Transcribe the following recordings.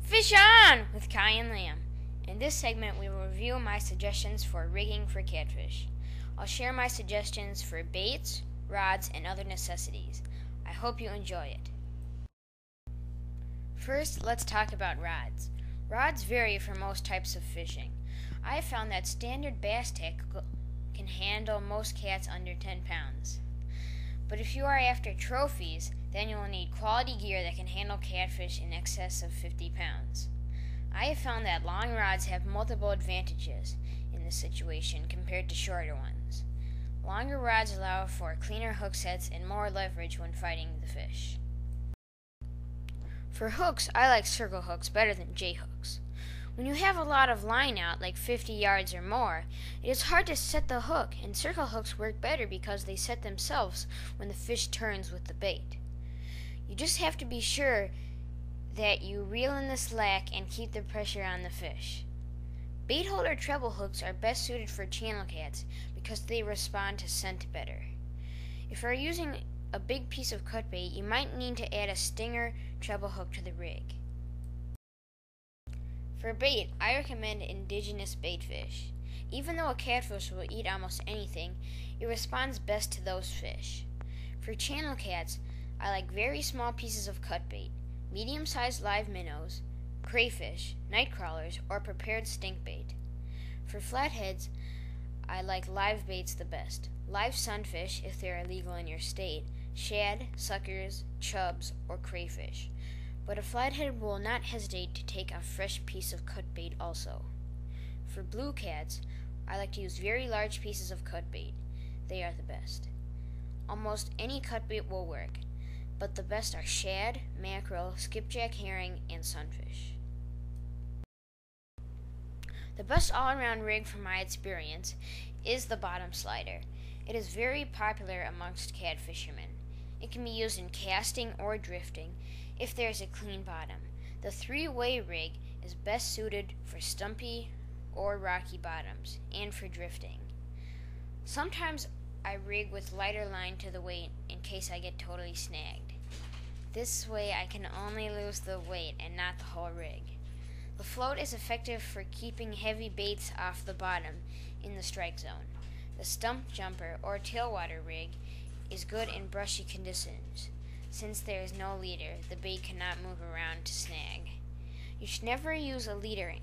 Fish on with Kai and Liam. In this segment, we will review my suggestions for rigging for catfish. I'll share my suggestions for baits, rods, and other necessities. I hope you enjoy it. First, let's talk about rods. Rods vary for most types of fishing. I have found that standard bass tackle can handle most cats under 10 pounds. But if you are after trophies, then you will need quality gear that can handle catfish in excess of 50 pounds. I have found that long rods have multiple advantages in this situation compared to shorter ones. Longer rods allow for cleaner hook sets and more leverage when fighting the fish. For hooks, I like circle hooks better than J hooks. When you have a lot of line out, like 50 yards or more, it is hard to set the hook, and circle hooks work better because they set themselves when the fish turns with the bait. You just have to be sure that you reel in the slack and keep the pressure on the fish. Bait holder treble hooks are best suited for channel cats because they respond to scent better. If you are using a big piece of cut bait, you might need to add a stinger treble hook to the rig. For bait, I recommend indigenous bait fish. Even though a catfish will eat almost anything, it responds best to those fish. For channel cats, I like very small pieces of cut bait, medium-sized live minnows, crayfish, night crawlers, or prepared stink bait. For flatheads, I like live baits the best. Live sunfish, if they are legal in your state, shad, suckers, chubs, or crayfish. But a flathead will not hesitate to take a fresh piece of cut bait also. For blue cats, I like to use very large pieces of cut bait. They are the best. Almost any cut bait will work, but the best are shad, mackerel, skipjack herring, and sunfish. The best all-around rig from my experience is the bottom slider. It is very popular amongst cat fishermen. It can be used in casting or drifting if there is a clean bottom. The three-way rig is best suited for stumpy or rocky bottoms and for drifting. Sometimes I rig with lighter line to the weight in case I get totally snagged. This way I can only lose the weight and not the whole rig. The float is effective for keeping heavy baits off the bottom in the strike zone. The stump jumper or tailwater rig is good in brushy conditions. Since there is no leader, the bait cannot move around to snag. You should never use a leader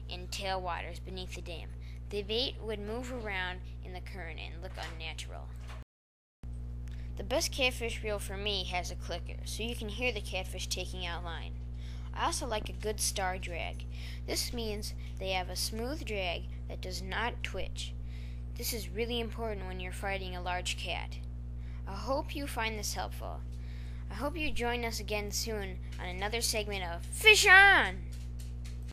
in tailwaters beneath the dam. The bait would move around in the current and look unnatural. The best catfish reel for me has a clicker, so you can hear the catfish taking out line. I also like a good star drag. This means they have a smooth drag that does not twitch. This is really important when you're fighting a large cat. I hope you find this helpful. I hope you join us again soon on another segment of Fish On!